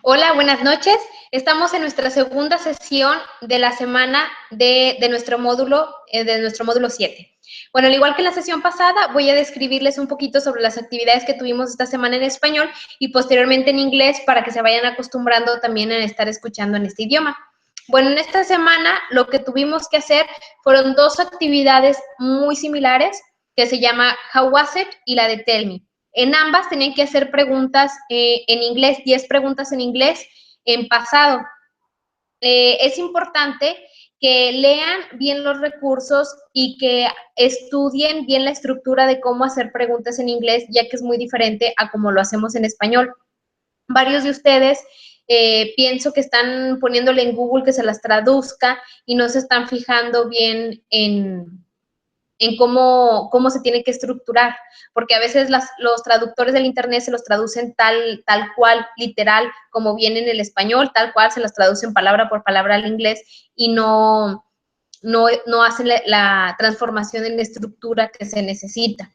Hola, buenas noches. Estamos en nuestra segunda sesión de la semana de nuestro módulo 7. Bueno, al igual que en la sesión pasada, voy a describirles un poquito sobre las actividades que tuvimos esta semana en español y posteriormente en inglés para que se vayan acostumbrando también a estar escuchando en este idioma. Bueno, en esta semana lo que tuvimos que hacer fueron dos actividades muy similares que se llama How Was It y la de Tell Me. En ambas tenían que hacer preguntas en inglés, 10 preguntas en inglés en pasado. Es importante que lean bien los recursos y que estudien bien la estructura de cómo hacer preguntas en inglés, ya que es muy diferente a cómo lo hacemos en español. Varios de ustedes pienso que están poniéndole en Google que se las traduzca y no se están fijando bien en cómo se tiene que estructurar, porque a veces los traductores del internet se los traducen tal cual, literal, como viene en el español, tal cual se las traducen palabra por palabra al inglés y no hacen la transformación en la estructura que se necesita.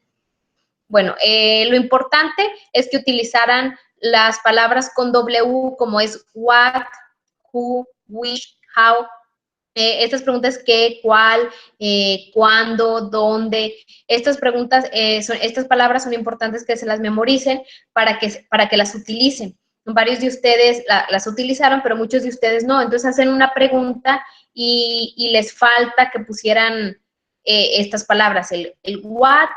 Bueno, lo importante es que utilizaran las palabras con W, como es what, who, which, how. Estas preguntas, qué, cuál, cuándo, dónde. Estas preguntas, estas palabras son importantes que se las memoricen para que las utilicen. Varios de ustedes las utilizaron, pero muchos de ustedes no. Entonces hacen una pregunta y les falta que pusieran estas palabras, el what,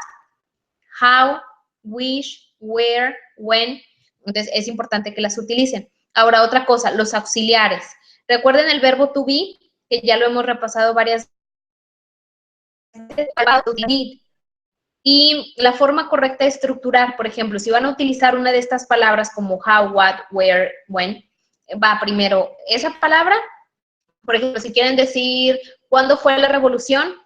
how, which, where, when. Entonces es importante que las utilicen. Ahora, otra cosa, los auxiliares. Recuerden el verbo to be, que ya lo hemos repasado varias veces, y la forma correcta de estructurar, por ejemplo, si van a utilizar una de estas palabras como how, what, where, when, va primero esa palabra. Por ejemplo, si quieren decir cuándo fue la revolución,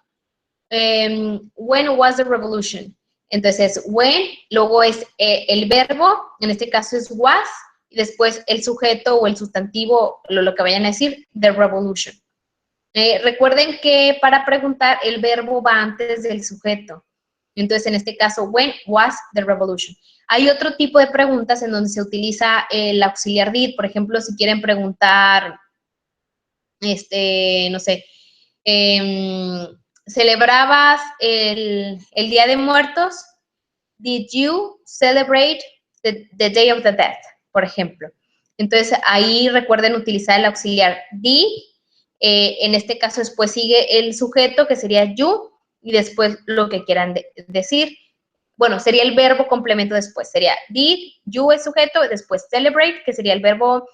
when was the revolution. Entonces, when, luego es el verbo, en este caso es was, y después el sujeto o el sustantivo, lo que vayan a decir, the revolution. Recuerden que para preguntar el verbo va antes del sujeto. Entonces, en este caso, when was the revolution. Hay otro tipo de preguntas en donde se utiliza el auxiliar did. Por ejemplo, si quieren preguntar, no sé, ¿celebrabas el Día de Muertos? Did you celebrate the Day of the Dead? Por ejemplo. Entonces, ahí recuerden utilizar el auxiliar did. En este caso, después sigue el sujeto, que sería you, y después lo que quieran decir. Bueno, sería el verbo complemento después. Sería did, you es sujeto, después celebrate, que sería el verbo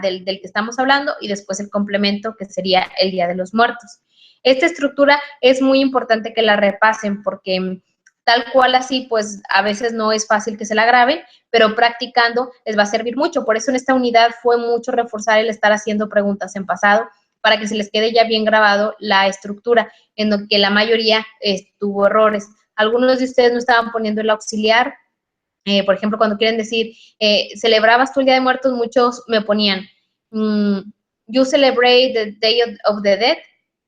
del que estamos hablando, y después el complemento, que sería el Día de los Muertos. Esta estructura es muy importante que la repasen porque tal cual así, pues a veces no es fácil que se la graben, pero practicando les va a servir mucho. Por eso en esta unidad fue mucho reforzar el estar haciendo preguntas en pasado para que se les quede ya bien grabado la estructura, en lo que la mayoría tuvo errores. Algunos de ustedes no estaban poniendo el auxiliar. Por ejemplo, cuando quieren decir, ¿celebrabas tú el Día de Muertos? Muchos me ponían, you celebrate the Day of the Dead,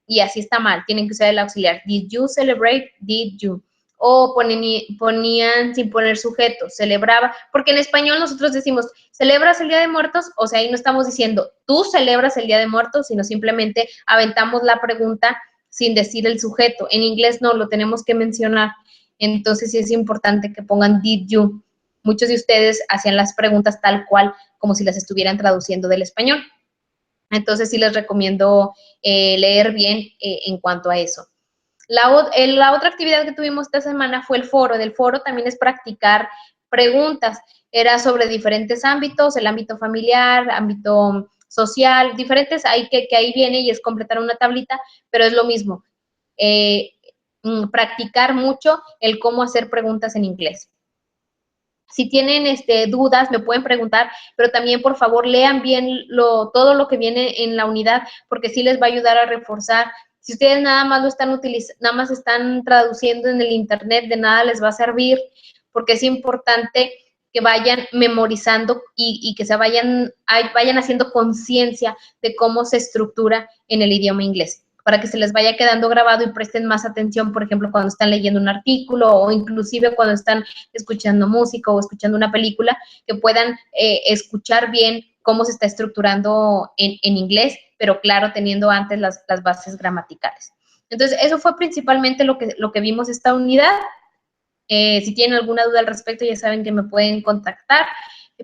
y así está mal, tienen que usar el auxiliar. Did you celebrate? Did you. O ponían sin poner sujeto, celebraba, porque en español nosotros decimos, ¿celebras el Día de Muertos? O sea, ahí no estamos diciendo, tú celebras el Día de Muertos, sino simplemente aventamos la pregunta sin decir el sujeto. En inglés no, lo tenemos que mencionar. Entonces sí es importante que pongan did you. Muchos de ustedes hacían las preguntas tal cual, como si las estuvieran traduciendo del español. Entonces sí les recomiendo leer bien en cuanto a eso. La otra actividad que tuvimos esta semana fue el foro. En el foro también es practicar preguntas. Era sobre diferentes ámbitos, el ámbito familiar, ámbito social, diferentes, que ahí viene y es completar una tablita, pero es lo mismo. Practicar mucho el cómo hacer preguntas en inglés. Si tienen dudas, me pueden preguntar, pero también, por favor, lean bien todo lo que viene en la unidad, porque sí les va a ayudar a reforzar. Si ustedes nada más lo están utilizando, nada más están traduciendo en el internet, de nada les va a servir, porque es importante que vayan memorizando y que se vayan haciendo conciencia de cómo se estructura en el idioma inglés, para que se les vaya quedando grabado y presten más atención, por ejemplo, cuando están leyendo un artículo o inclusive cuando están escuchando música o escuchando una película, que puedan escuchar bien cómo se está estructurando en inglés, pero claro, teniendo antes las bases gramaticales. Entonces, eso fue principalmente lo que vimos esta unidad. Si tienen alguna duda al respecto, ya saben que me pueden contactar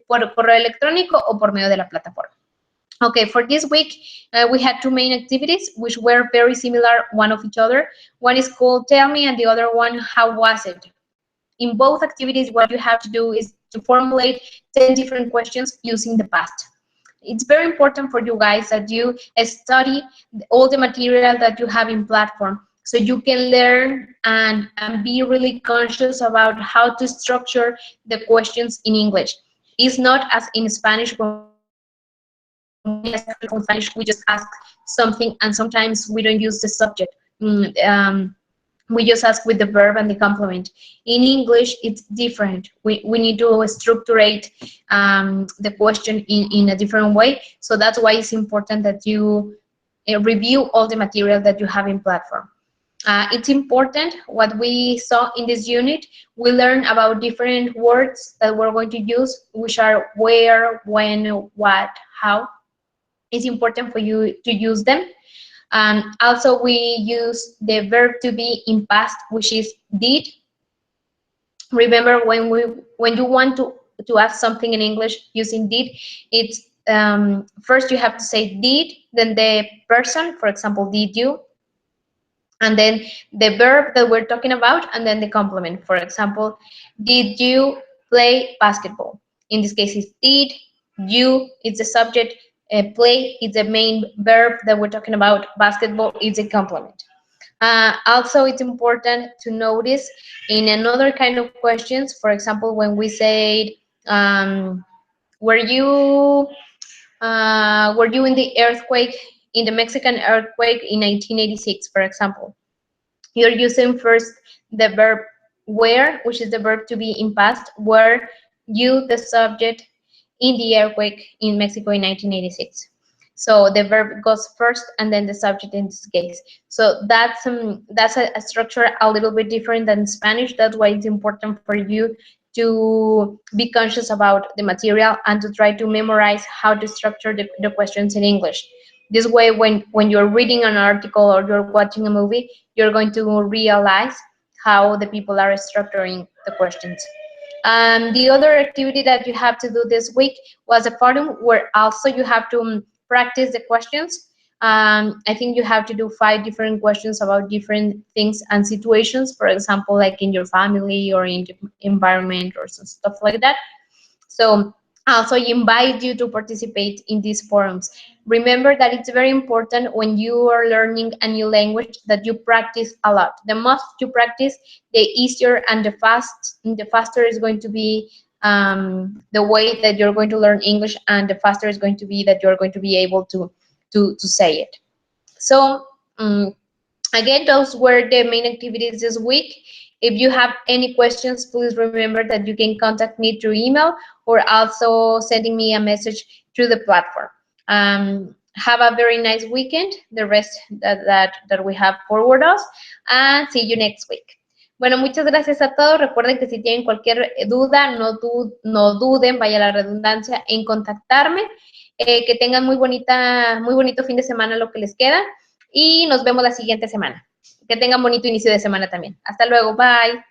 por correo electrónico o por medio de la plataforma. Okay, for this week, we had two main activities, which were very similar one of each other. One is called Tell Me, and the other one, How was it? In both activities, what you have to do is to formulate 10 different questions using the past. It's very important for you guys that you study all the material that you have in platform, so you can learn and be really conscious about how to structure the questions in English. It's not as in Spanish, when we ask from Spanish, we just ask something, and sometimes we don't use the subject. We just ask with the verb and the complement. In English, it's different. We need to structurate the question in a different way. So that's why it's important that you review all the material that you have in platform. It's important what we saw in this unit. We learned about different words that we're going to use, which are where, when, what, how. It's important for you to use them. Also, we use the verb to be in past, which is did. Remember, when you want to ask something in English using did, it's first you have to say did, then the person, for example, did you, and then the verb that we're talking about, and then the complement. For example, did you play basketball? In this case, it's did. You, it's the subject. Play is the main verb that we're talking about. Basketball is a complement. Also, it's important to notice in another kind of questions, for example, when we say, were you in the earthquake, in the Mexican earthquake in 1986, for example? You're using first the verb where, which is the verb to be in past, were you the subject in the earthquake in Mexico in 1986. So the verb goes first and then the subject in this case. So that's a structure a little bit different than Spanish. That's why it's important for you to be conscious about the material and to try to memorize how to structure the questions in English. This way, when you're reading an article or you're watching a movie, you're going to realize how the people are structuring the questions. The other activity that you have to do this week was a forum where also you have to practice the questions. I think you have to do 5 different questions about different things and situations, for example, like in your family or in the environment or some stuff like that. So also I invite you to participate in these forums. Remember that it's very important when you are learning a new language that you practice a lot. The more you practice, the easier and the faster is going to be the way that you're going to learn English, and the faster is going to be that you're going to be able to say it. So again, those were the main activities this week. If you have any questions, please remember that you can contact me through email or also sending me a message through the platform. Have a very nice weekend, the rest that we have forward us, and see you next week. Bueno, muchas gracias a todos. Recuerden que si tienen cualquier duda, no duden, vaya la redundancia, en contactarme. Que tengan muy bonito fin de semana lo que les queda. Y nos vemos la siguiente semana. Que tengan bonito inicio de semana también. Hasta luego. Bye.